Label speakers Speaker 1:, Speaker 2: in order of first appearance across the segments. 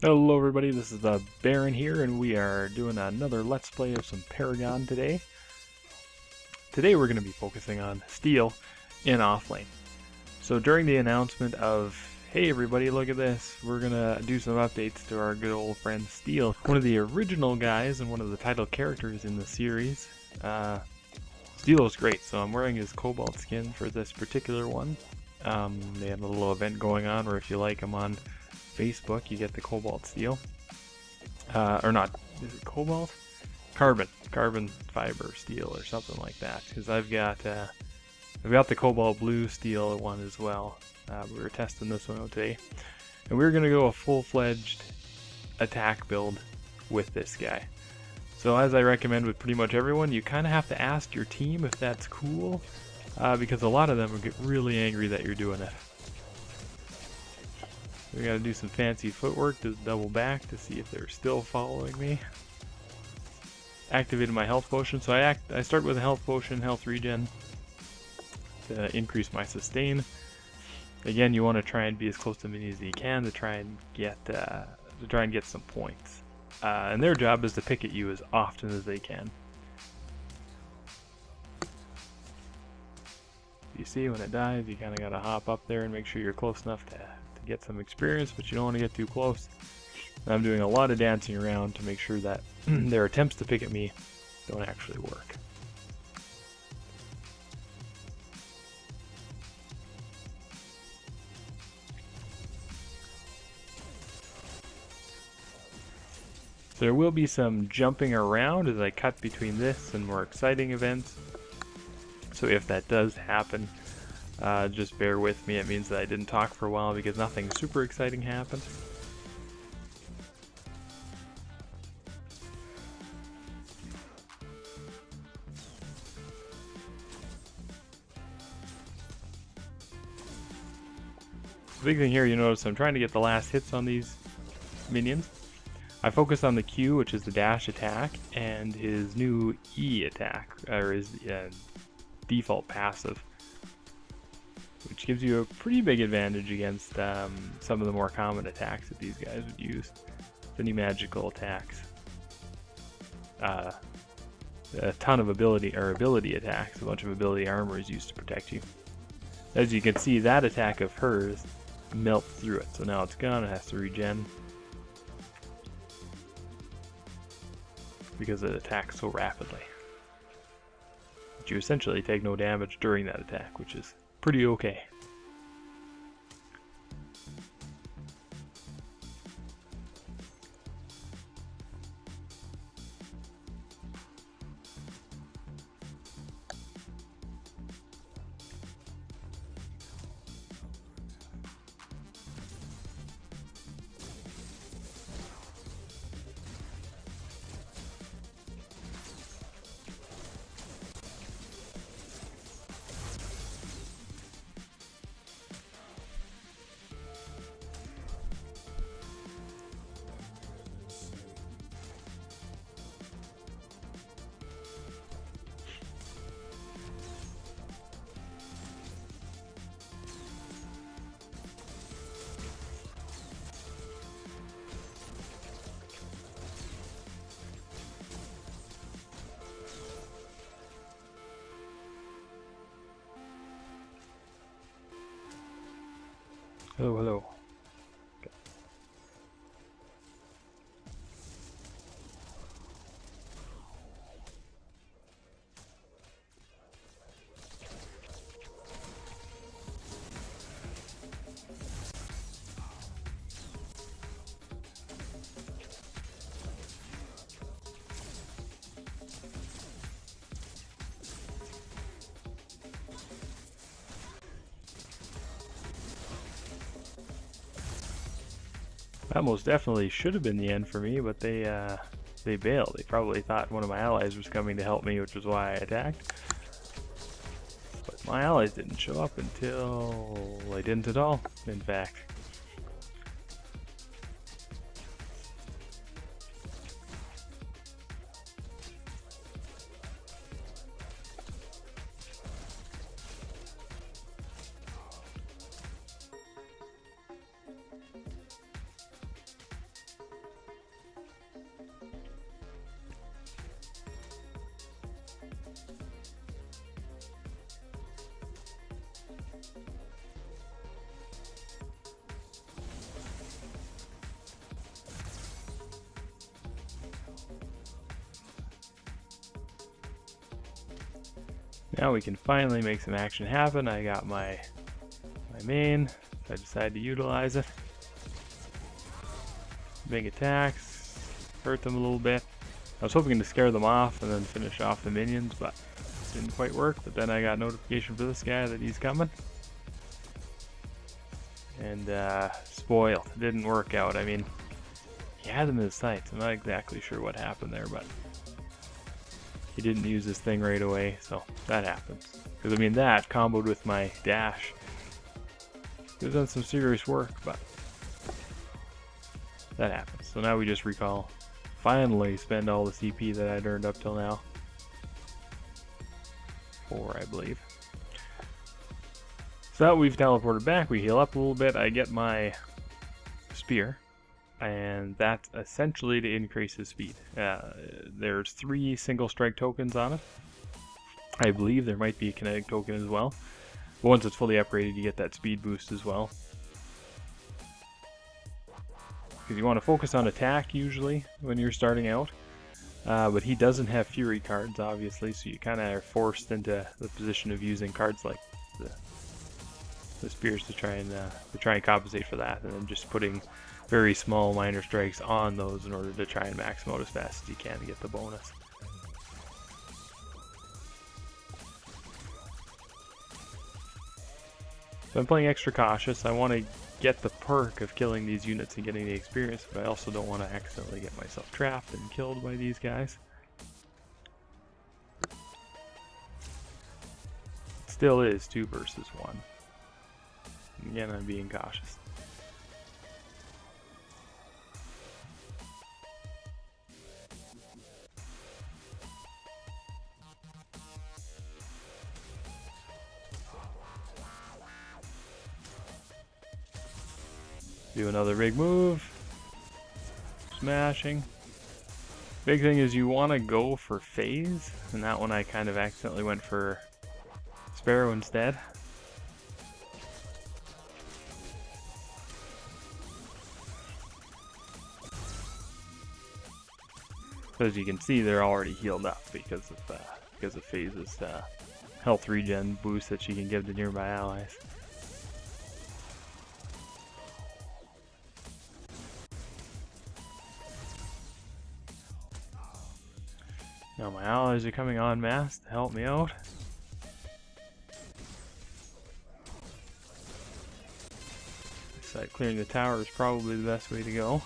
Speaker 1: Hello everybody, this is the Baron here, and we are doing another Let's Play of some Paragon today. Today we're going to be focusing on steel in Offlane. So during the announcement of, hey everybody, look at this, we're going to do some updates to our good old friend Steel. One of the original guys and one of the title characters in the series. Steel is great, so I'm wearing his cobalt skin for this particular one. They had a little event going on where if you like him on Facebook, you get the cobalt steel. Or not, is it cobalt? Carbon fiber steel or something like that. Because I've got the cobalt blue steel one as well. We were testing this one out today, and we're gonna go a full-fledged attack build with this guy. So as I recommend with pretty much everyone, you kind of have to ask your team if that's cool, because a lot of them will get really angry that you're doing it. We gotta do some fancy footwork to double back to see if they're still following me. Activated my health potion, so I start with a health potion, health regen, to increase my sustain. Again, you want to try and be as close to minis as you can to try and get some points. And their job is to pick at you as often as they can. You see, when it dies, you kind of gotta hop up there and make sure you're close enough to get some experience, but you don't want to get too close. I'm doing a lot of dancing around to make sure that their attempts to pick at me don't actually work. So there will be some jumping around as I cut between this and more exciting events. So if that does happen, just bear with me. It means that I didn't talk for a while because nothing super exciting happened. The big thing here, you notice I'm trying to get the last hits on these minions. I focus on the Q, which is the dash attack, and his new E attack, or his default passive, which gives you a pretty big advantage against some of the more common attacks that these guys would use. Any magical attacks. A ton of ability attacks, a bunch of ability armor is used to protect you. As you can see, that attack of hers melts through it, so now it's gone, it has to regen. Because it attacks so rapidly. But you essentially take no damage during that attack, which is pretty okay. Hello, hello. Okay. That most definitely should have been the end for me, but they bailed. They probably thought one of my allies was coming to help me, which is why I attacked. But my allies didn't show up until they didn't at all, in fact. Now we can finally make some action happen. I got my main, so I decided to utilize it. Big attacks, hurt them a little bit. I was hoping to scare them off and then finish off the minions, but it didn't quite work. But then I got notification for this guy that he's coming. And spoiled. It didn't work out. I mean, he had them in his sights. I'm not exactly sure what happened there, but he didn't use this thing right away, so that happens. Because I mean, that comboed with my dash could have done some serious work, but that happens. So now we just recall. Finally spend all the CP that I'd earned up till now. 4, I believe. So that we've teleported back, we heal up a little bit. I get my spear, and that's essentially to increase his speed. There's 3 single strike tokens on it. I believe there might be a kinetic token as well. But once it's fully upgraded, you get that speed boost as well. Because you want to focus on attack usually when you're starting out. But he doesn't have fury cards, obviously, so you kind of are forced into the position of using cards like the spears to try and compensate for that, and then just putting very small minor strikes on those in order to try and max them out as fast as you can to get the bonus. So I'm playing extra cautious. I want to get the perk of killing these units and getting the experience, but I also don't want to accidentally get myself trapped and killed by these guys. Still is 2 versus 1. Again, I'm being cautious. Do another big move. Smashing. Big thing is you want to go for phase, and that one I kind of accidentally went for Sparrow instead. As you can see, they're already healed up because of Phase's health regen boost that she can give to nearby allies. Now my allies are coming en masse to help me out. Decided clearing the tower is probably the best way to go.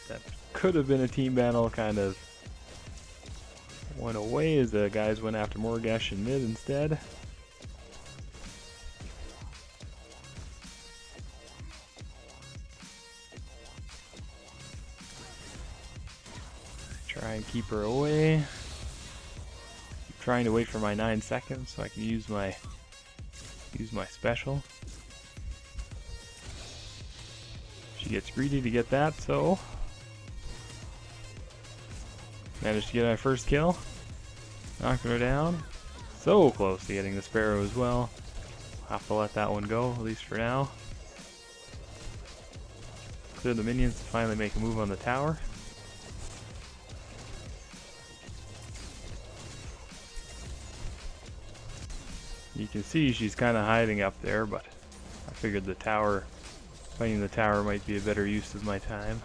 Speaker 1: That could have been a team battle, kind of went away as the guys went after Morgash and mid instead. Try and keep her away. Keep trying to wait for my 9 seconds so I can use my special. She gets greedy to get that, so managed to get my first kill. Knocking her down. So close to getting the Sparrow as well. I'll have to let that one go, at least for now. Clear the minions to finally make a move on the tower. You can see she's kind of hiding up there, but I figured fighting the tower might be a better use of my time.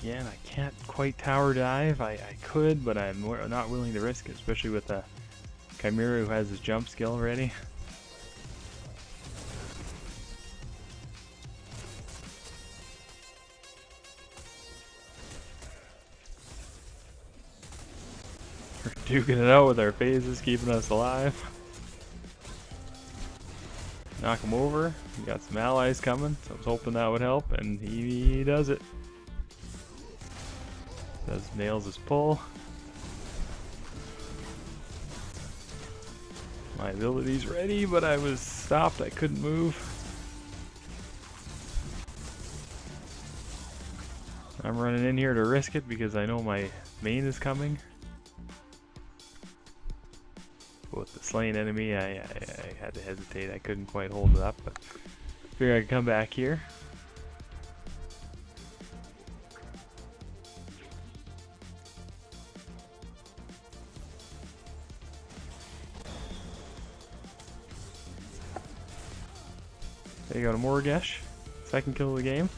Speaker 1: Again, I can't quite tower dive. I could, but I'm not willing to risk it, especially with a Chimera who has his jump skill ready. We're duking it out with our phases, keeping us alive. Knock him over. We got some allies coming, so I was hoping that would help, and he does it. Nails his pull. My ability's ready, but I was stopped. I couldn't move. in here to risk it because I know my main is coming. But with the slain enemy, I had to hesitate. I couldn't quite hold it up, but figured I could come back here. There you go to Morgesh. Second kill of the game.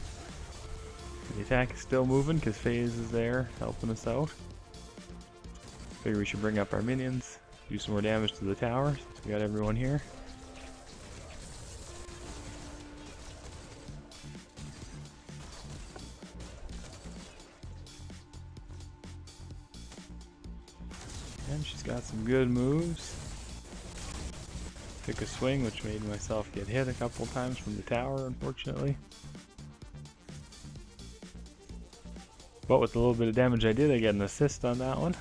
Speaker 1: The attack is still moving because FaZe is there helping us out. Figure we should bring up our minions, do some more damage to the tower since we got everyone here. And she's got some good moves. Took a swing, which made myself get hit a couple times from the tower, unfortunately. But with the little bit of damage I did, I get an assist on that one.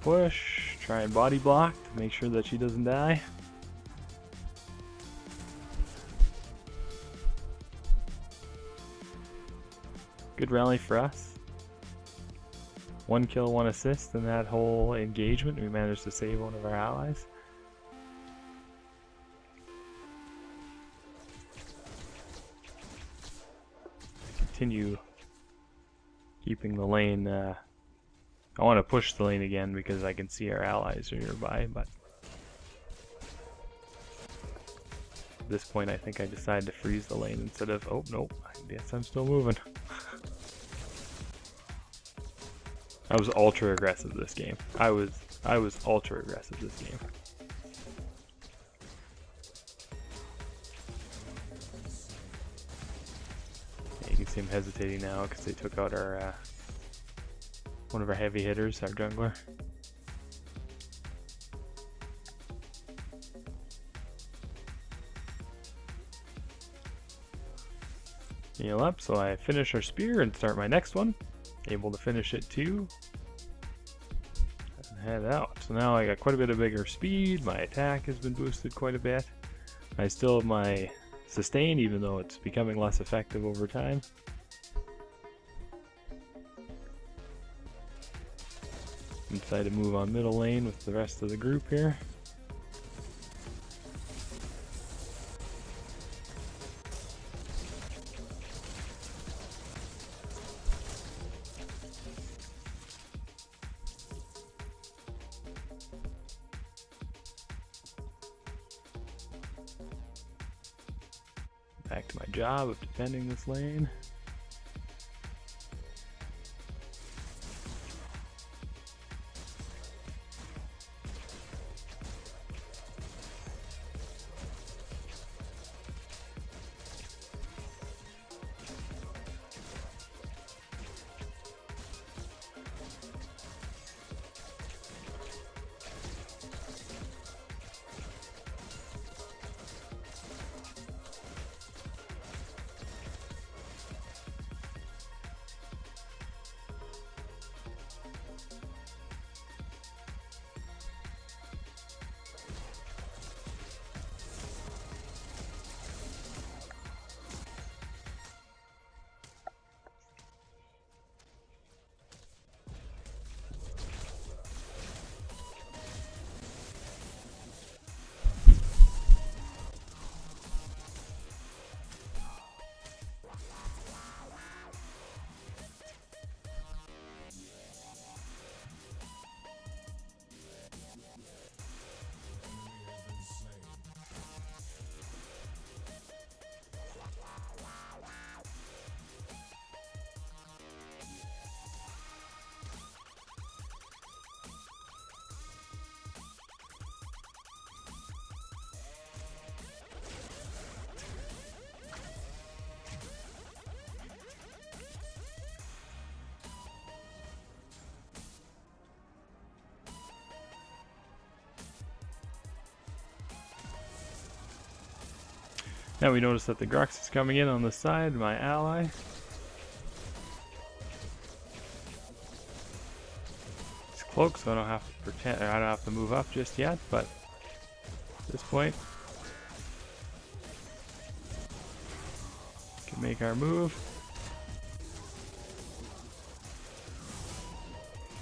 Speaker 1: Push, try and body block to make sure that she doesn't die. Good rally for us. 1 kill, 1 assist in that whole engagement. We managed to save one of our allies. Continue keeping the lane. I want to push the lane again because I can see our allies are nearby, but at this point I think I decided to freeze the lane instead of, oh nope, I guess I'm still moving. I was ultra aggressive this game. I was ultra aggressive this game. Yeah, you can see him hesitating now because they took out our one of our heavy hitters, our jungler. Heal up, so I finish our spear and start my next one. Able to finish it too. And head out. So now I got quite a bit of bigger speed. My attack has been boosted quite a bit. I still have my sustain, even though it's becoming less effective over time. Decided to move on middle lane with the rest of the group here. Back to my job of defending this lane. Now we notice that the Grux is coming in on the side, my ally. cloak, so I don't have to pretend, or I don't have to move up just yet, but at this point, we can make our move.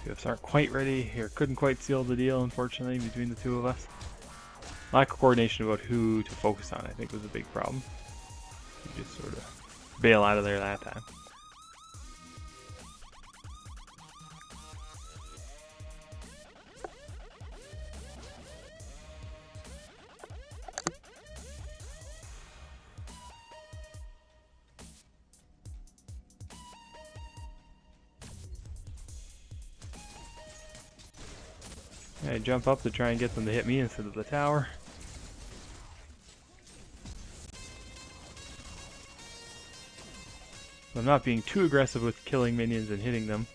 Speaker 1: Gifts aren't quite ready here. Couldn't quite seal the deal, unfortunately, between the two of us. Lack of coordination about who to focus on, I think, was a big problem. We just sort of bail out of there that time. I jump up to try and get them to hit me instead of the tower. I'm not being too aggressive with killing minions and hitting them,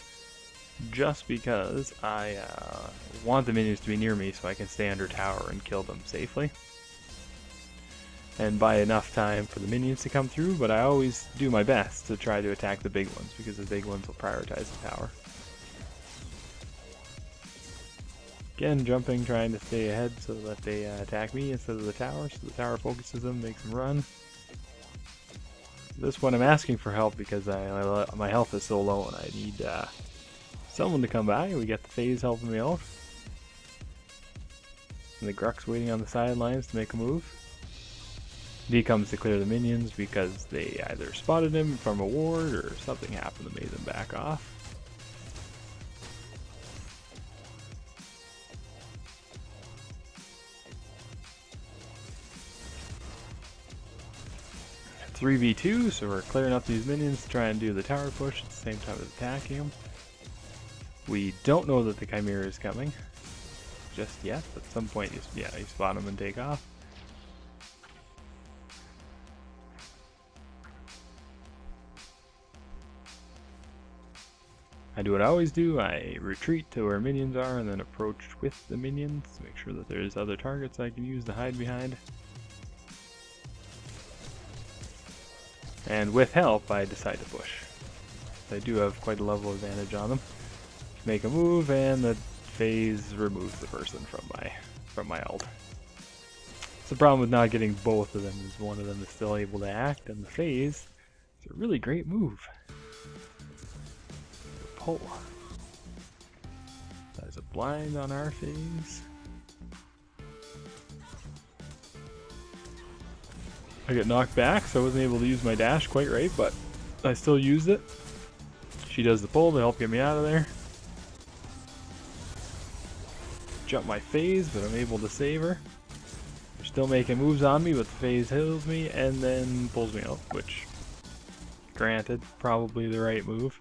Speaker 1: just because I want the minions to be near me so I can stay under tower and kill them safely. And buy enough time for the minions to come through, but I always do my best to try to attack the big ones, because the big ones will prioritize the tower. Again, jumping, trying to stay ahead so that they attack me instead of the tower, so the tower focuses them, makes them run. This one I'm asking for help because my health is so low and I need someone to come by. We got the phase helping me out. And the Gruk's waiting on the sidelines to make a move. D comes to clear the minions because they either spotted him from a ward or something happened that made them back off. 3v2, so we're clearing up these minions to try and do the tower push at the same time as attacking them. We don't know that the Chimera is coming just yet, but at some point you spot them and take off. I do what I always do, I retreat to where minions are and then approach with the minions to make sure that there's other targets I can use to hide behind. And with help, I decide to push. I do have quite a level advantage on them. Make a move, and the phase removes the person from my ult. It's the problem with not getting both of them, is one of them is still able to act, and the phase is a really great move. Pull. There's a blind on our phase. I get knocked back, so I wasn't able to use my dash quite right, but I still used it. She does the pull to help get me out of there. Jump my phase, but I'm able to save her. They're still making moves on me, but the phase heals me and then pulls me out, which, granted, probably the right move.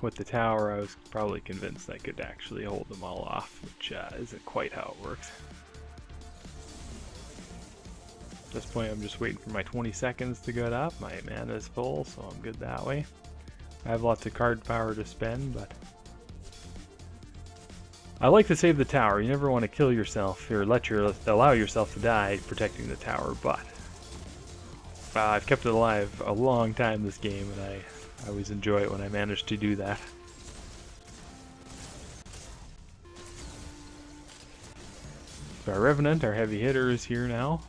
Speaker 1: With the tower, I was probably convinced I could actually hold them all off, which isn't quite how it works. At this point, I'm just waiting for my 20 seconds to get up. My mana is full, so I'm good that way. I have lots of card power to spend, but I like to save the tower. You never want to kill yourself or allow yourself to die protecting the tower, but I've kept it alive a long time this game, and I always enjoy it when I manage to do that. So our Revenant, our heavy hitter, is here now.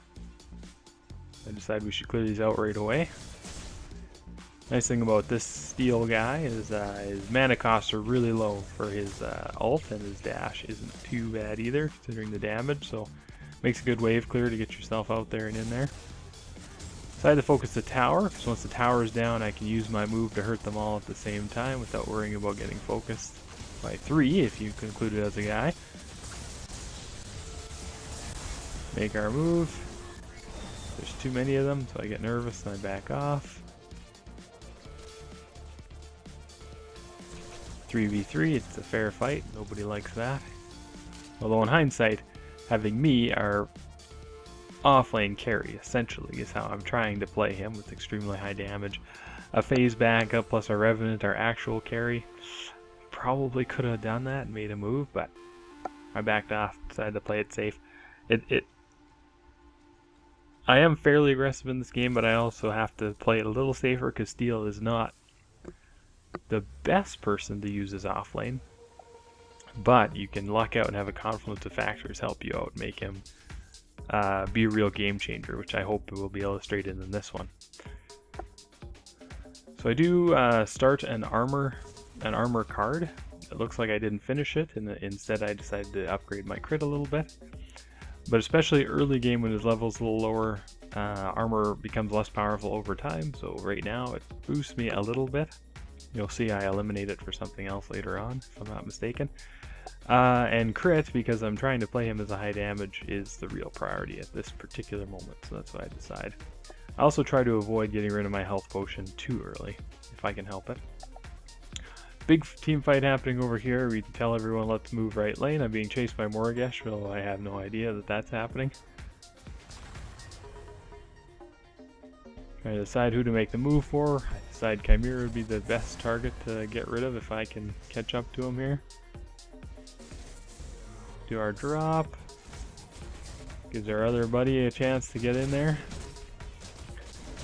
Speaker 1: I decided we should clear these out right away. Nice thing about this steel guy is his mana costs are really low for his ult, and his dash isn't too bad either considering the damage, so makes a good wave clear to get yourself out there and in there. Decided to focus the tower, because once the tower is down I can use my move to hurt them all at the same time without worrying about getting focused by 3 if you conclude it as a guy. Make our move. There's too many of them, so I get nervous and I back off. 3v3, it's a fair fight, nobody likes that. Although in hindsight, having me our offlane carry essentially is how I'm trying to play him, with extremely high damage. A phase backup plus our Revenant, our actual carry. Probably could have done that and made a move, but I backed off, decided to play it safe. I am fairly aggressive in this game, but I also have to play it a little safer because Steel is not the best person to use as offlane. But you can luck out and have a confluence of factors help you out, make him be a real game changer, which I hope will be illustrated in this one. So I do start an armor card. It looks like I didn't finish it, and instead I decided to upgrade my crit a little bit. But especially early game when his level's a little lower, armor becomes less powerful over time. So right now it boosts me a little bit. You'll see I eliminate it for something else later on, if I'm not mistaken. And crit, because I'm trying to play him as a high damage, is the real priority at this particular moment, so that's what I decide. I also try to avoid getting rid of my health potion too early, if I can help it. Big team fight happening over here. We tell everyone let's move right lane. I'm being chased by Morgesh, so I have no idea that that's happening. Trying to decide who to make the move for. I decide Chimera would be the best target to get rid of if I can catch up to him here. Do our drop. Gives our other buddy a chance to get in there.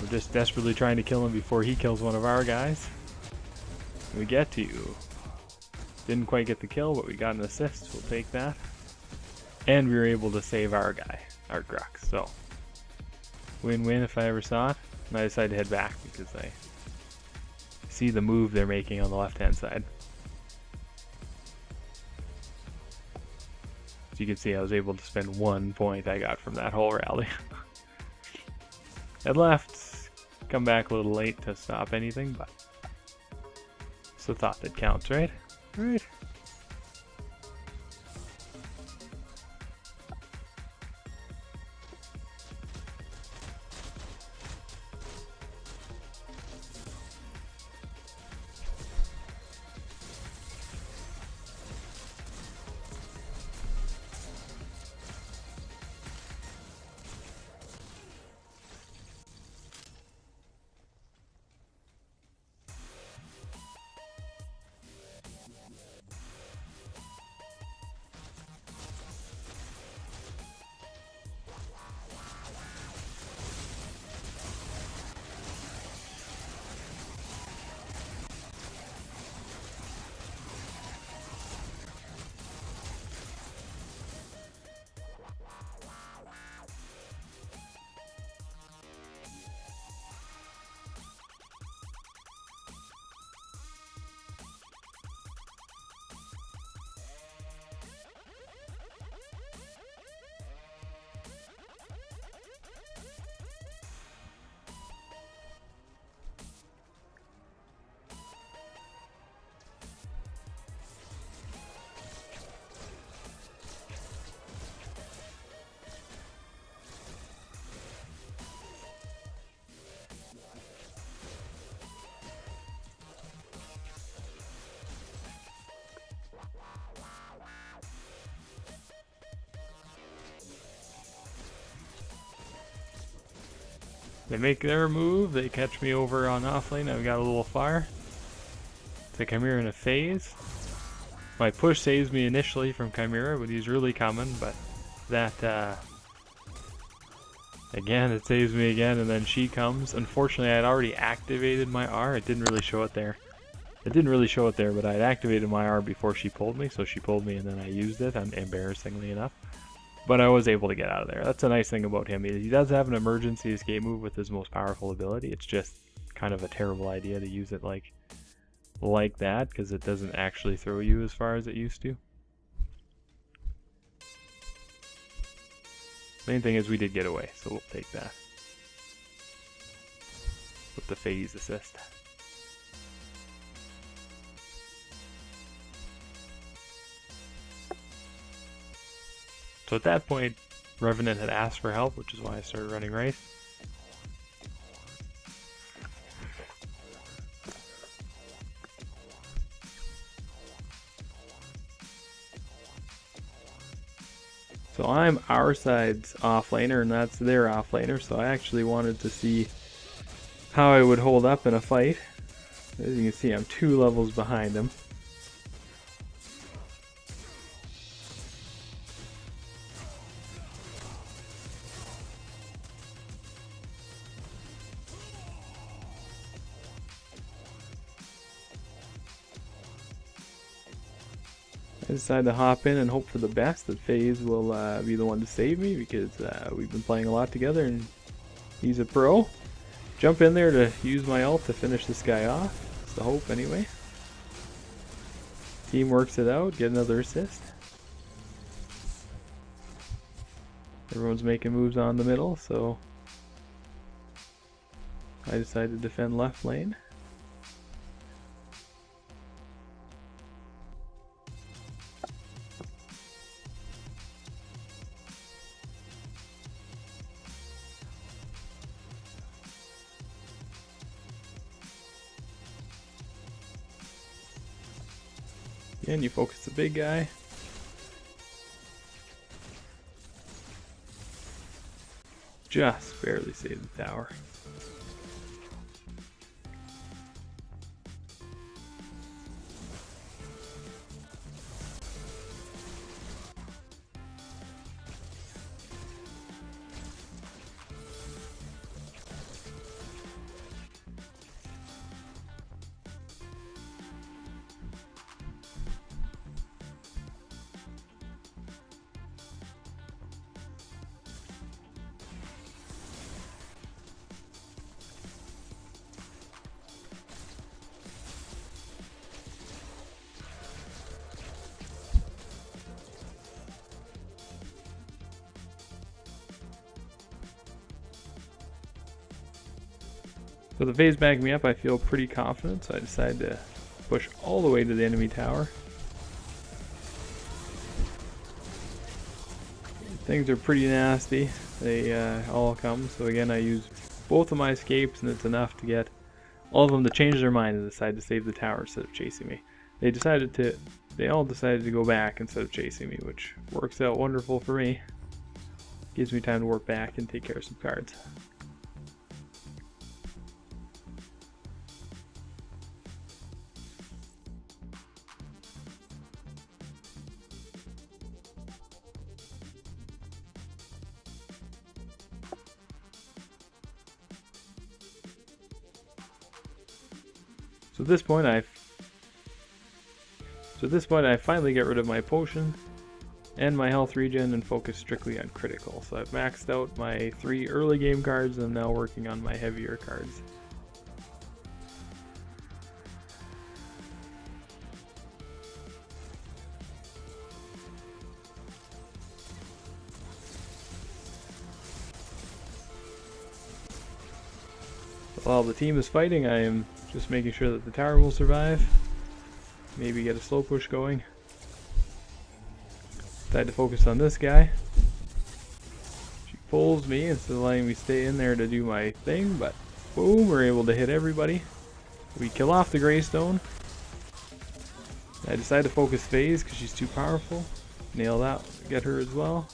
Speaker 1: We're just desperately trying to kill him before he kills one of our guys. We get to. Didn't quite get the kill, but we got an assist. We'll take that. And we were able to save our guy, our Grux. So, win-win if I ever saw it. And I decided to head back because I see the move they're making on the left-hand side. As you can see, I was able to spend 1 point I got from that whole rally. I left, come back a little late to stop anything, but it's the thought that counts, right? Right. They make their move, they catch me over on offlane, I've got a little fire. The Chimera in a phase. My push saves me initially from Chimera, but he's really coming, but that, again, it saves me again, and then she comes. Unfortunately, I had already activated my R, it didn't really show it there. It didn't really show it there, but I had activated my R before she pulled me, so she pulled me and then I used it, embarrassingly enough. But I was able to get out of there. That's a nice thing about him. He does have an emergency escape move with his most powerful ability. It's just kind of a terrible idea to use it like that, because it doesn't actually throw you as far as it used to. Main thing is we did get away, so we'll take that. With the phase assist. So at that point, Revenant had asked for help, which is why I started running right. So I'm our side's offlaner, and that's their offlaner, so I actually wanted to see how I would hold up in a fight. As you can see, I'm 2 levels behind him. I decided to hop in and hope for the best that FaZe will be the one to save me, because we've been playing a lot together and he's a pro. Jump in there to use my ult to finish this guy off. That's the hope anyway. Team works it out, get another assist. Everyone's making moves on the middle, so I decided to defend left lane. Again, you focus the big guy. Just barely saved the tower. So the FaZe backed me up, I feel pretty confident, so I decided to push all the way to the enemy tower. Things are pretty nasty, they all come, so again I use both of my escapes and it's enough to get all of them to change their mind and decide to save the tower instead of chasing me. They all decided to go back instead of chasing me, which works out wonderful for me. Gives me time to work back and take care of some cards. So at this point I finally get rid of my potion and my health regen and focus strictly on critical. So I've maxed out my 3 early game cards and I'm now working on my heavier cards. While the team is fighting, I am just making sure that the tower will survive. Maybe get a slow push going. Decided to focus on this guy. She pulls me instead of letting me stay in there to do my thing, but boom, we're able to hit everybody. We kill off the Greystone. I decided to focus FaZe because she's too powerful. Nail that, get her as well.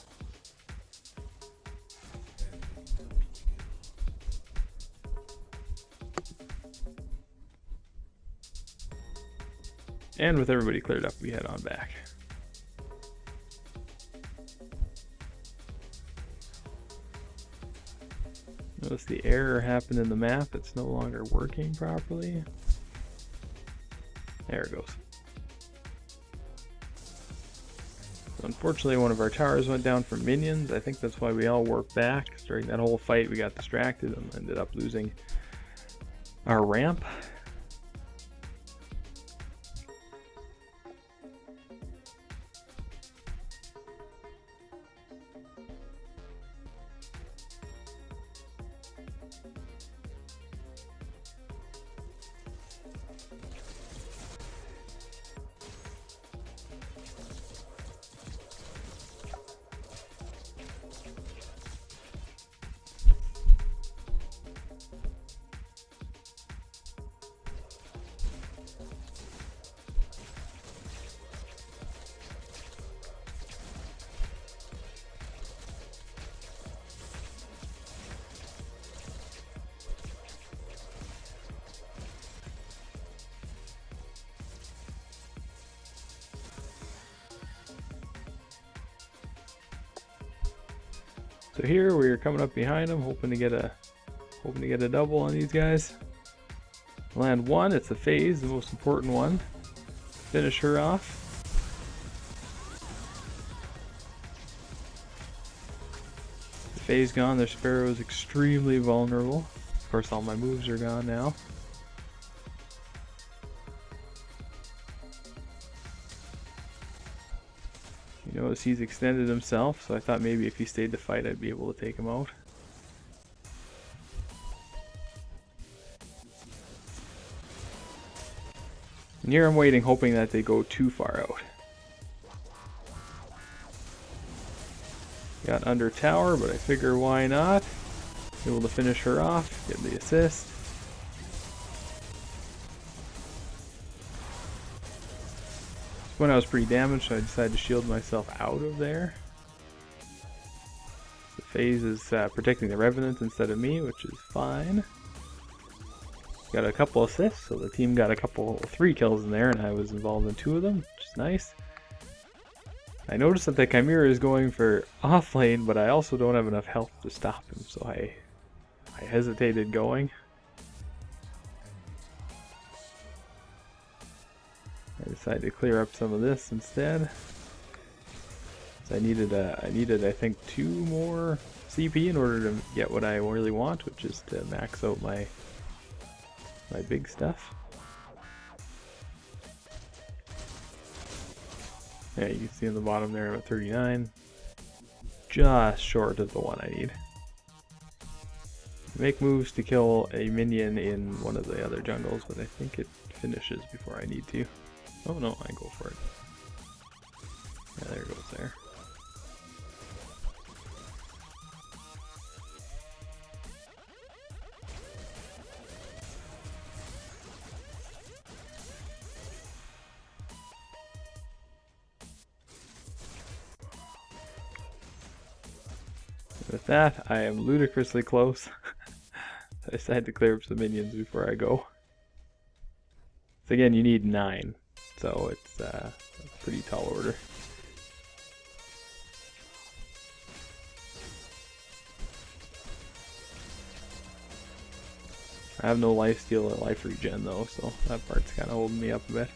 Speaker 1: And with everybody cleared up, we head on back. Notice the error happened in the map. It's no longer working properly. There it goes. So unfortunately, one of our towers went down for minions. I think that's why we all worked back. During that whole fight, we got distracted and ended up losing our ramp. So here we're coming up behind them, hoping to get a double on these guys. Land one, it's the FaZe, the most important one. Finish her off. Phase gone, their Sparrow is extremely vulnerable. Of course, all my moves are gone now. You notice he's extended himself, so I thought maybe if he stayed to fight, I'd be able to take him out. And here I'm waiting, hoping that they go too far out. Got under tower, but I figure why not? Able to finish her off, get the assist. When I was pretty damaged, so I decided to shield myself out of there. The phase is protecting the Revenant instead of me, which is fine. Got a couple assists, so the team got 3 kills in there, and I was involved in 2 of them, which is nice. I noticed that the Chimera is going for Offlane, but I also don't have enough health to stop him, so I hesitated going. I decided to clear up some of this instead. So I needed I think 2 more CP in order to get what I really want, which is to max out my big stuff. Yeah, you can see in the bottom there I'm at 39. Just short of the one I need. Make moves to kill a minion in one of the other jungles, but I think it finishes before I need to. Oh no, I go for it. Yeah, there it goes there. With that, I am ludicrously close. I decided to clear up some minions before I go. So again, you need 9, so it's a pretty tall order. I have no lifesteal or life regen though, so that part's kind of holding me up a bit.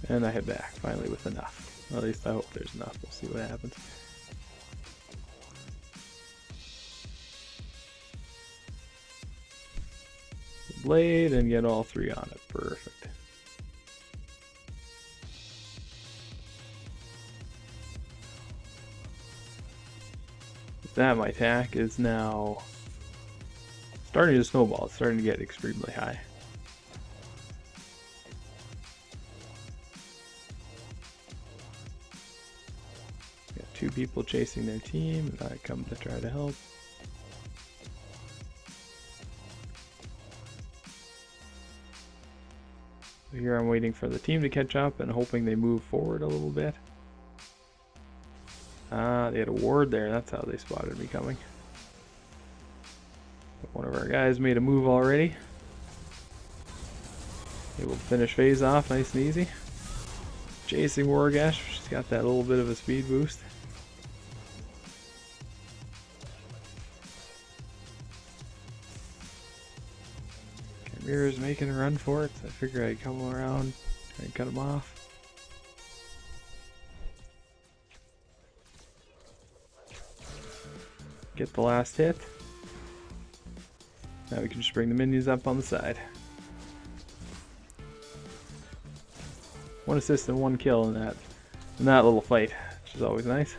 Speaker 1: And I head back, finally, with enough. Well, at least I hope there's enough. We'll see what happens. Blade and get all 3 on it. Perfect. With that, my attack is now starting to snowball. It's starting to get extremely high. Got 2 people chasing their team, and I come to try to help. Here I'm waiting for the team to catch up and hoping they move forward a little bit. Ah, they had a ward there. That's how they spotted me coming. One of our guys made a move already. Able to finish phase off nice and easy. Chasing Wargash. She's got that little bit of a speed boost. Chimera's making a run for it, so I figure I'd come around and cut him off. Get the last hit. Now we can just bring the minions up on the side. 1 assist and 1 kill in that little fight, which is always nice.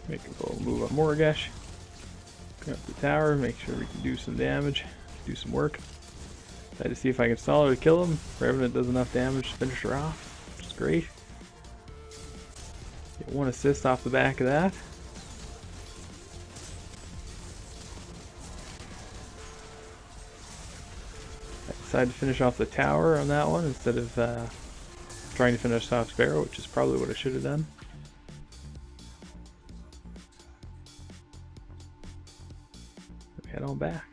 Speaker 1: Make a little move on Morgash. Grab the tower, make sure we can do some damage, do some work. Try to see if I can stall her to kill him. Revenant does enough damage to finish her off, which is great. Get 1 assist off the back of that. I Decided to finish off the tower on that one instead of trying to finish off Sparrow, which is probably what I should have done. Head on back.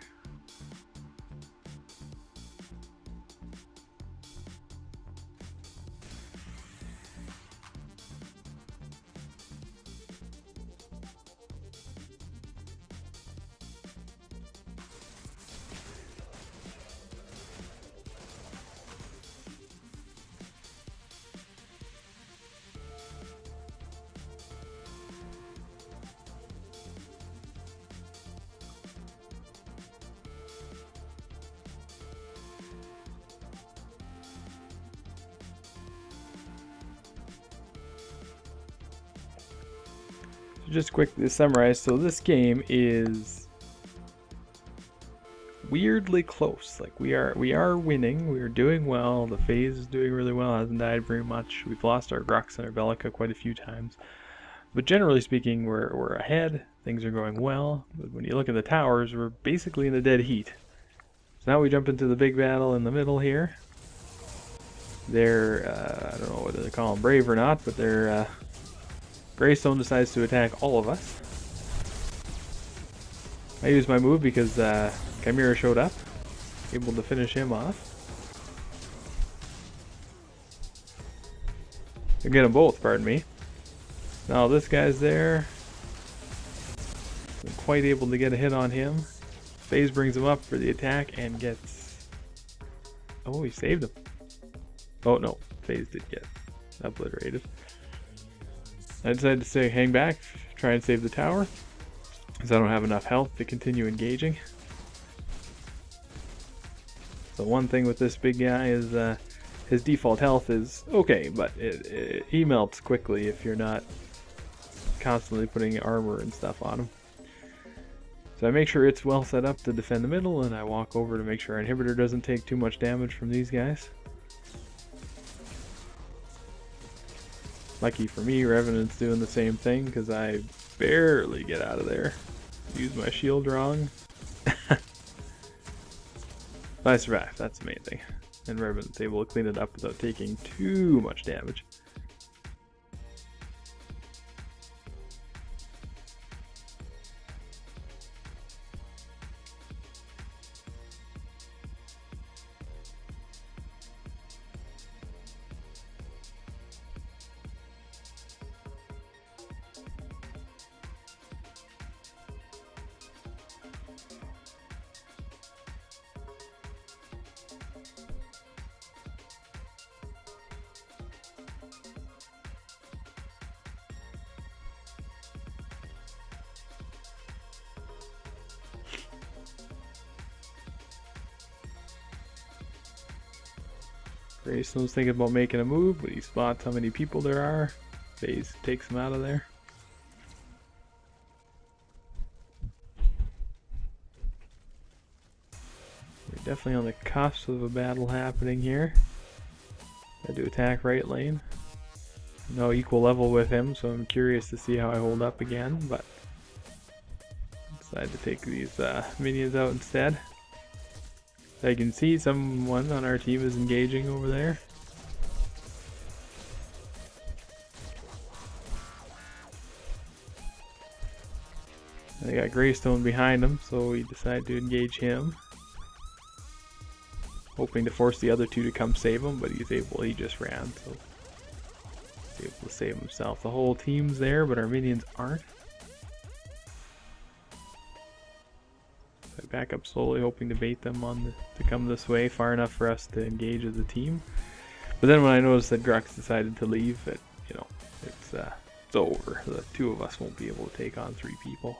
Speaker 1: Just quickly to summarize, so this game is weirdly close. Like we are winning, we are doing well, the phase is doing really well, hasn't died very much. We've lost our Grux and our Bellica quite a few times. But generally speaking, we're ahead, things are going well. But when you look at the towers, we're basically in a dead heat. So now we jump into the big battle in the middle here. They're, I don't know whether they call them brave or not, but they're Greystone decides to attack all of us. I used my move because Chimera showed up, able to finish him off. I get them both, pardon me. Now this guy's there. I'm quite able to get a hit on him. FaZe brings him up for the attack and gets... Oh, he saved him. Oh no, FaZe did get obliterated. I decided to stay, hang back, try and save the tower, because I don't have enough health to continue engaging. So one thing with this big guy is his default health is okay, but he melts quickly if you're not constantly putting armor and stuff on him. So I make sure it's well set up to defend the middle, and I walk over to make sure our inhibitor doesn't take too much damage from these guys. Lucky for me, Revenant's doing the same thing because I barely get out of there. Use my shield wrong. But I survived, that's the main thing. And Revenant's able to clean it up without taking too much damage. Graystone's thinking about making a move, but he spots how many people there are. FaZe takes him out of there. We're definitely on the cusp of a battle happening here. Got to attack right lane. No equal level with him, so I'm curious to see how I hold up again, but decided to take these minions out instead. I can see someone on our team is engaging over there. They got Greystone behind him, so we decide to engage him. Hoping to force the other two to come save him, but he just ran, so he's able to save himself. The whole team's there, but our minions aren't. I back up slowly, hoping to bait them to come this way far enough for us to engage as a team. But then when I noticed that Grux decided to leave, it's over. The two of us won't be able to take on 3 people.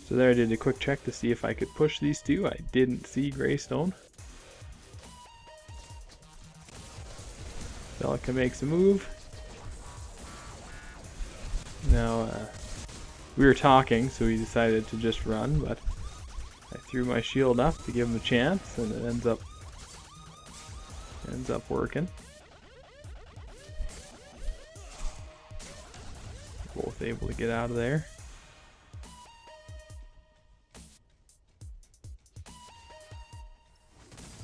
Speaker 1: So there I did a quick check to see if I could push these two. I didn't see Greystone. Bellica makes a move. Now, we were talking, so he decided to just run, but I threw my shield up to give him a chance, and it ends up working. both able to get out of there.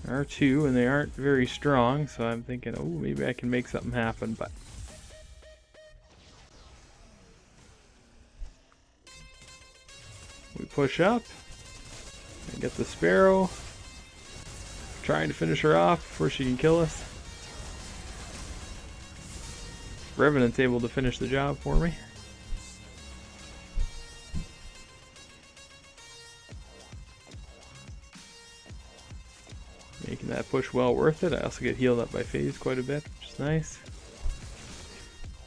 Speaker 1: There are two, and they aren't very strong, so I'm thinking, oh, maybe I can make something happen, but we push up and get the Sparrow, trying to finish her off before she can kill us. Revenant's able to finish the job for me. Making that push well worth it. I also get healed up by phase quite a bit, which is nice.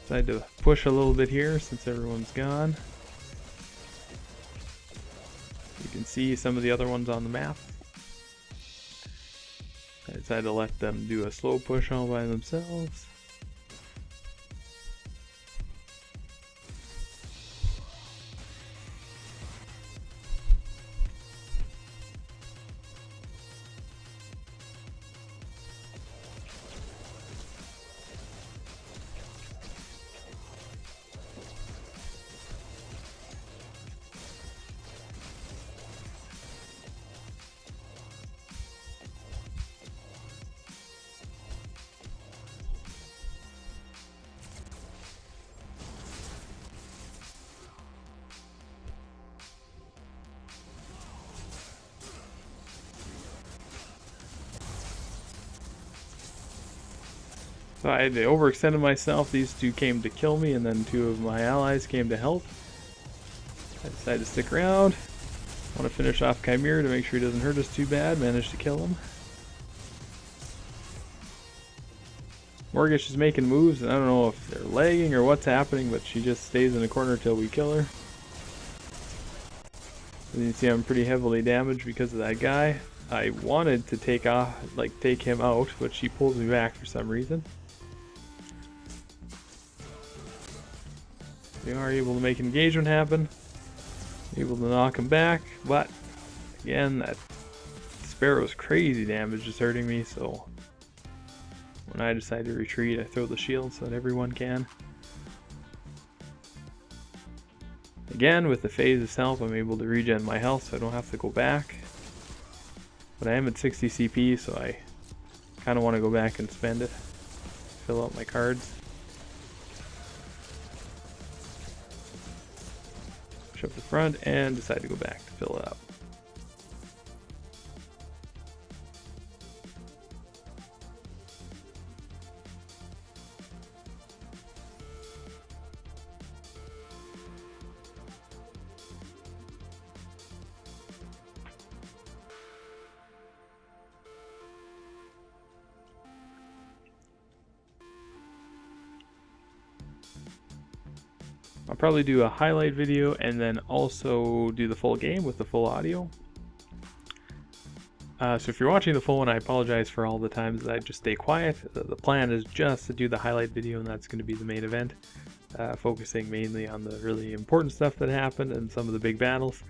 Speaker 1: Decided to push a little bit here since everyone's gone. You can see some of the other ones on the map. I decided to let them do a slow push all by themselves. So I overextended myself. These two came to kill me, and then two of my allies came to help. I decided to stick around. I want to finish off Chimera to make sure he doesn't hurt us too bad. Managed to kill him. Morgish is making moves, and I don't know if they're lagging or what's happening, but she just stays in the corner till we kill her. As you can see, I'm pretty heavily damaged because of that guy. I wanted to take him out, but she pulls me back for some reason. We are able to make engagement happen. Able to knock him back, but again, that Sparrow's crazy damage is hurting me, so when I decide to retreat, I throw the shield so that everyone can. Again, with the phase's help, I'm able to regen my health so I don't have to go back. But I am at 60 CP, so I kind of want to go back and spend it. Fill out my cards. Push up the front and decide to go back to fill it up. I'll probably do a highlight video and then also do the full game with the full audio. So if you're watching the full one, I apologize for all the times that I just stay quiet. The plan is just to do the highlight video, and that's going to be the main event, focusing mainly on the really important stuff that happened and some of the big battles.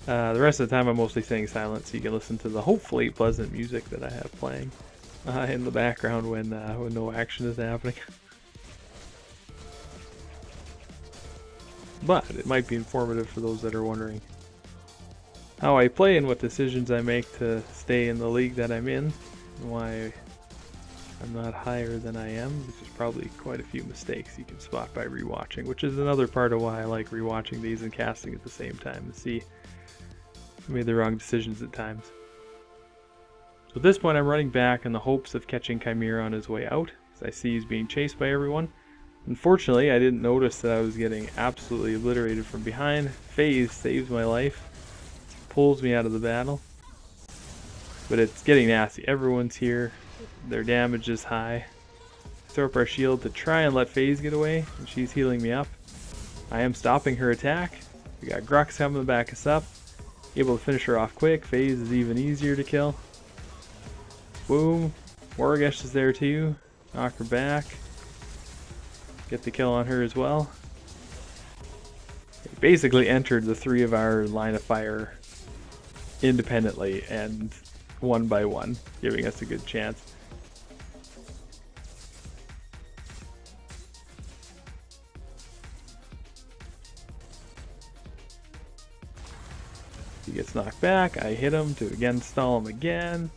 Speaker 1: The rest of the time I'm mostly staying silent, so you can listen to the hopefully pleasant music that I have playing in the background when no action is happening. But it might be informative for those that are wondering how I play and what decisions I make to stay in the league that I'm in, and why I'm not higher than I am, which is probably quite a few mistakes you can spot by rewatching, which is another part of why I like rewatching these and casting at the same time, to see I made the wrong decisions at times. So at this point I'm running back in the hopes of catching Chimera on his way out, because I see he's being chased by everyone. Unfortunately, I didn't notice that I was getting absolutely obliterated from behind. Phase saves my life, pulls me out of the battle. But it's getting nasty. Everyone's here. Their damage is high. Throw up our shield to try and let Phase get away, and she's healing me up. I am stopping her attack. We got Grux coming to back us up. Able to finish her off quick. Phase is even easier to kill. Boom. Morgish is there too. Knock her back. Get the kill on her as well. It basically entered the three of our line of fire independently and one by one, giving us a good chance. He gets knocked back. I hit him to again stall him again.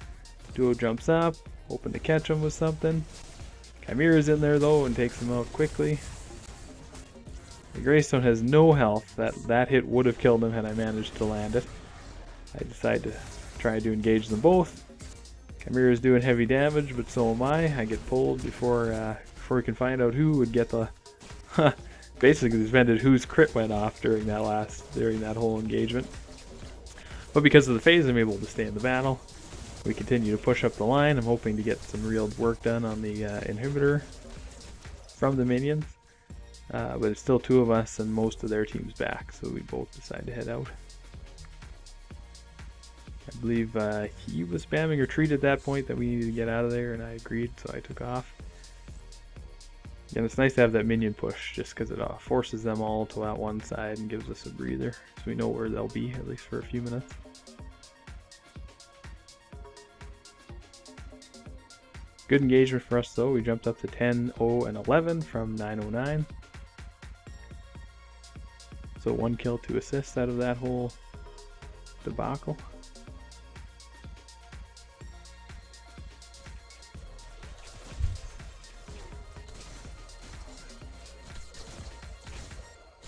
Speaker 1: Duo jumps up, hoping to catch him with something. Chimera's in there though and takes him out quickly. The Greystone has no health. That hit would have killed him had I managed to land it. I decide to try to engage them both. Chimera's doing heavy damage, but so am I. I get pulled before we can find out who would get the... basically prevented whose crit went off during that whole engagement. But because of the phase, I'm able to stay in the battle. We continue to push up the line. I'm hoping to get some real work done on the inhibitor from the minions. But it's still two of us and most of their team's back, so we both decide to head out. I believe he was spamming retreat at that point that we needed to get out of there, and I agreed, so I took off. And it's nice to have that minion push, just because it forces them all to that one side and gives us a breather, so we know where they'll be, at least for a few minutes. Good engagement for us though. We jumped up to 10, 0, and 11 from 909. So 1 kill, 2 assists out of that whole debacle.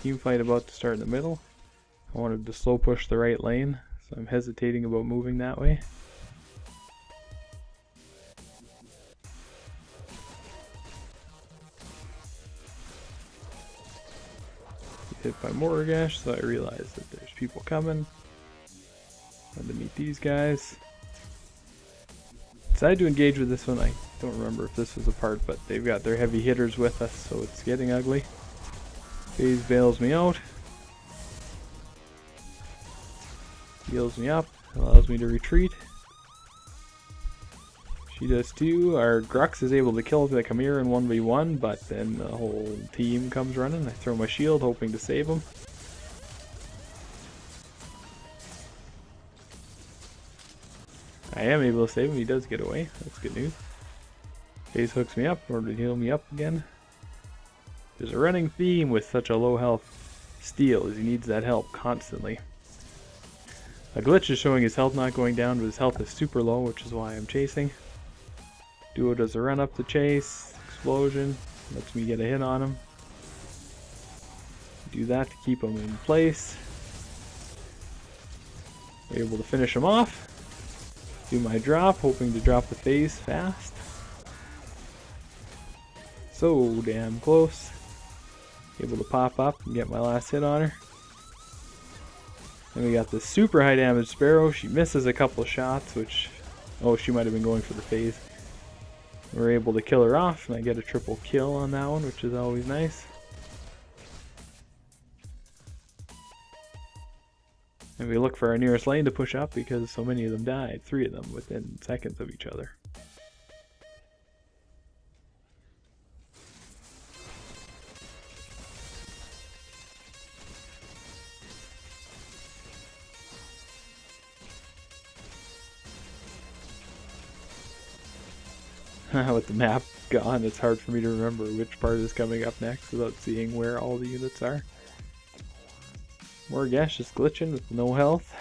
Speaker 1: Team fight about to start in the middle. I wanted to slow push the right lane, so I'm hesitating about moving that way. Hit by Morgash, so I realized that there's people coming. Had to meet these guys. Decided to engage with this one. I don't remember if this was a part, but they've got their heavy hitters with us, so it's getting ugly. FaZe bails me out. Heals me up, allows me to retreat. She does too. Our Grux is able to kill the Chimera in 1v1, but then the whole team comes running. I throw my shield, hoping to save him. I am able to save him. He does get away. That's good news. FaZe hooks me up in order to heal me up again. There's a running theme with such a low health Steel, as he needs that help constantly. A glitch is showing his health not going down, but his health is super low, which is why I'm chasing. Duo does a run up to chase, explosion, lets me get a hit on him. Do that to keep him in place. We're able to finish him off. Do my drop, hoping to drop the FaZe fast. So damn close. Able to pop up and get my last hit on her. Then we got the super high damage Sparrow. She misses a couple shots, which... oh, she might have been going for the FaZe. We're able to kill her off, and I get a triple kill on that one, which is always nice. And we look for our nearest lane to push up because so many of them died. 3 of them within seconds of each other. With the map gone, it's hard for me to remember which part is coming up next without seeing where all the units are. Morgash is glitching with no health.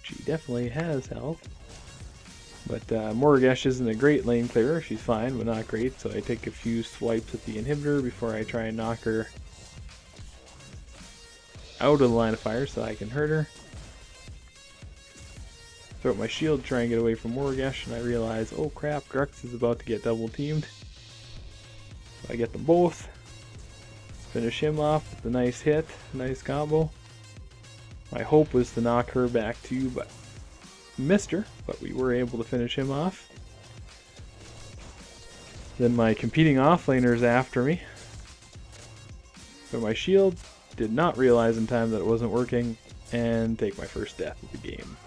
Speaker 1: She definitely has health. But Morgash isn't a great lane clearer. She's fine, but not great, so I take a few swipes at the inhibitor before I try and knock her out of the line of fire so I can hurt her. Throw up my shield to try and get away from Morgash, and I realize, oh crap, Grux is about to get double teamed. So I get them both. Finish him off with a nice hit, nice combo. My hope was to knock her back too, but missed her, but we were able to finish him off. Then my competing offlaner is after me. So my shield, did not realize in time that it wasn't working, and take my first death of the game.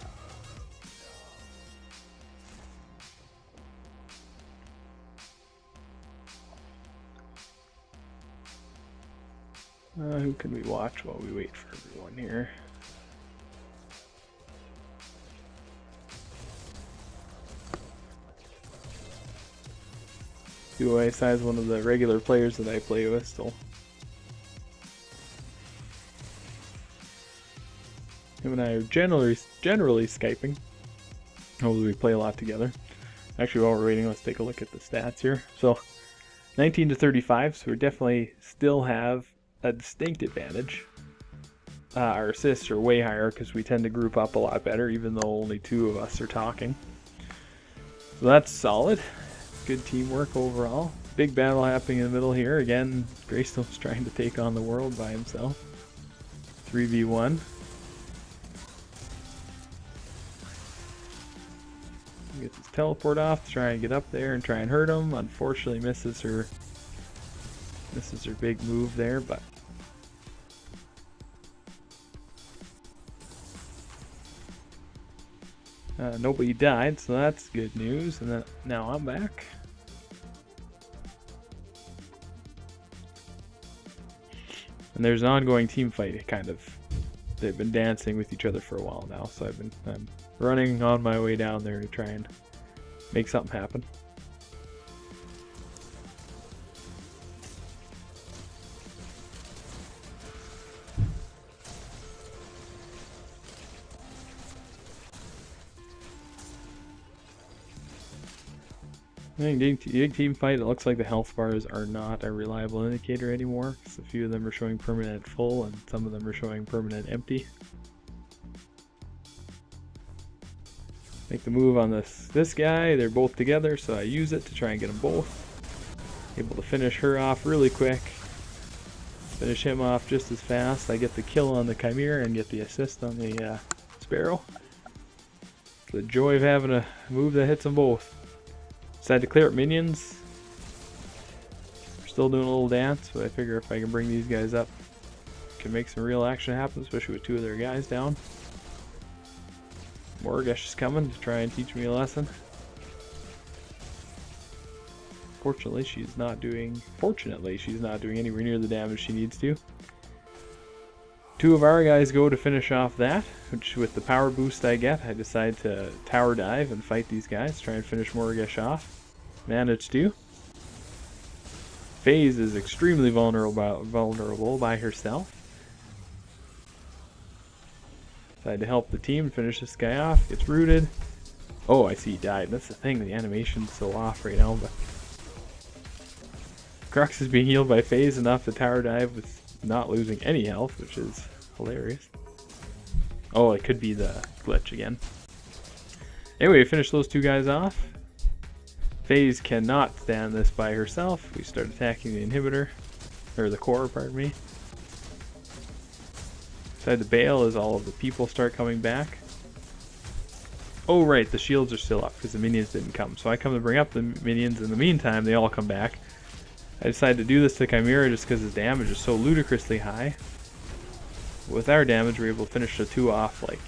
Speaker 1: Who can we watch while we wait for everyone here? Duo Ice is one of the regular players that I play with still. Him and I are generally Skyping. Hopefully we play a lot together. Actually, while we're waiting, let's take a look at the stats here. So 19 to 35, so we definitely still have a distinct advantage. Our assists are way higher because we tend to group up a lot better, even though only 2 of us are talking. So that's solid. Good teamwork overall. Big battle happening in the middle here. Again, Greystone's trying to take on the world by himself. 3v1. Gets his teleport off to try and get up there and try and hurt him. Unfortunately misses her big move there, but nobody died, so that's good news. And then now I'm back. And there's an ongoing team fight, kind of. They've been dancing with each other for a while now, so I'm running on my way down there to try and make something happen. Big team fight. It looks like the health bars are not a reliable indicator anymore, because a few of them are showing permanent full and some of them are showing permanent empty. Make the move on this guy. They're both together, so I use it to try and get them both. Able to finish her off really quick. Finish him off just as fast. I get the kill on the Chimera and get the assist on the Sparrow. The joy of having a move that hits them both. Decided to clear up minions. We're still doing a little dance, but I figure if I can bring these guys up, can make some real action happen, especially with 2 of their guys down. Morgash is coming to try and teach me a lesson. Fortunately, she's not doing anywhere near the damage she needs to. 2 of our guys go to finish off that, which with the power boost I get, I decide to tower dive and fight these guys, try and finish Morgash off. Managed to. FaZe is extremely vulnerable by herself. Decided to help the team finish this guy off. Gets rooted. Oh, I see he died. That's the thing, the animation's so off right now, but Crux is being healed by FaZe enough to tower dive with not losing any health, which is hilarious. Oh, it could be the glitch again. Anyway, finish those 2 guys off. FaZe cannot stand this by herself. We start attacking the inhibitor, or the core, pardon me. Decide to bail as all of the people start coming back. Oh right, the shields are still up because the minions didn't come. So I come to bring up the minions. In the meantime, they all come back. I decided to do this to Chimera just because his damage is so ludicrously high. With our damage, we're able to finish the 2 off like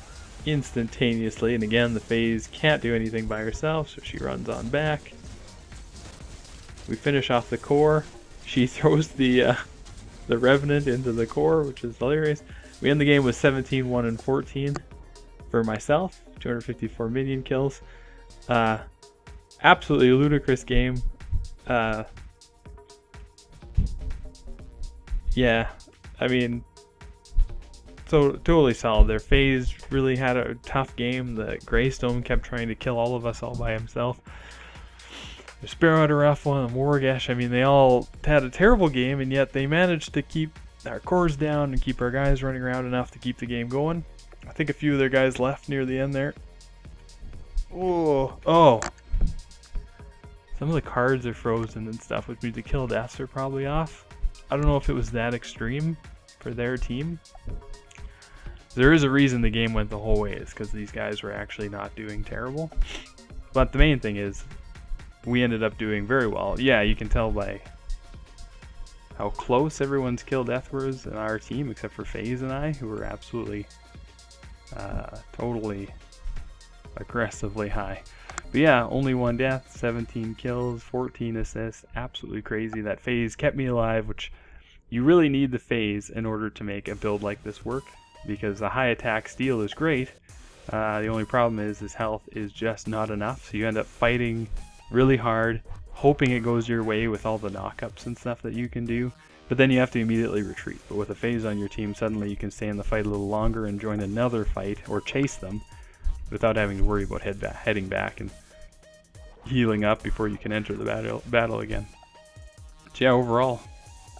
Speaker 1: instantaneously. And again, the FaZe can't do anything by herself, so she runs on back. We finish off the core. She throws the Revenant into the core, which is hilarious. We end the game with 17, 1, and 14 for myself. 254 minion kills. Absolutely ludicrous game. Yeah, I mean, so totally solid. Their FaZe really had a tough game. The Greystone kept trying to kill all of us all by himself. The Sparrow had a rough one, and Morgash, I mean, they all had a terrible game, and yet they managed to keep our cores down and keep our guys running around enough to keep the game going. I think a few of their guys left near the end there. Oh. Some of the cards are frozen and stuff, which means the kill deaths are probably off. I don't know if it was that extreme for their team. There is a reason the game went the whole way, is because these guys were actually not doing terrible. But the main thing is, we ended up doing very well. Yeah, you can tell by how close everyone's kill death was in our team, except for FaZe and I, who were absolutely totally aggressively high. But yeah, only 1 death, 17 kills, 14 assists. Absolutely crazy. That FaZe kept me alive, which you really need the FaZe in order to make a build like this work, because the high attack steal is great. The only problem is his health is just not enough, so you end up fighting really hard, hoping it goes your way with all the knockups and stuff that you can do, but then you have to immediately retreat. But with a phase on your team, suddenly you can stay in the fight a little longer and join another fight or chase them without having to worry about heading back and healing up before you can enter the battle again. So yeah, overall,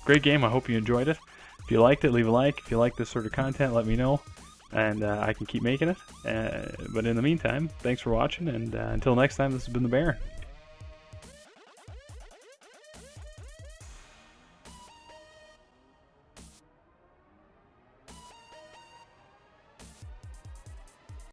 Speaker 1: great game. I hope you enjoyed it. If you liked it, leave a like. If you like this sort of content, let me know, and I can keep making it. But in the meantime, thanks for watching, and until next time, this has been the Baron.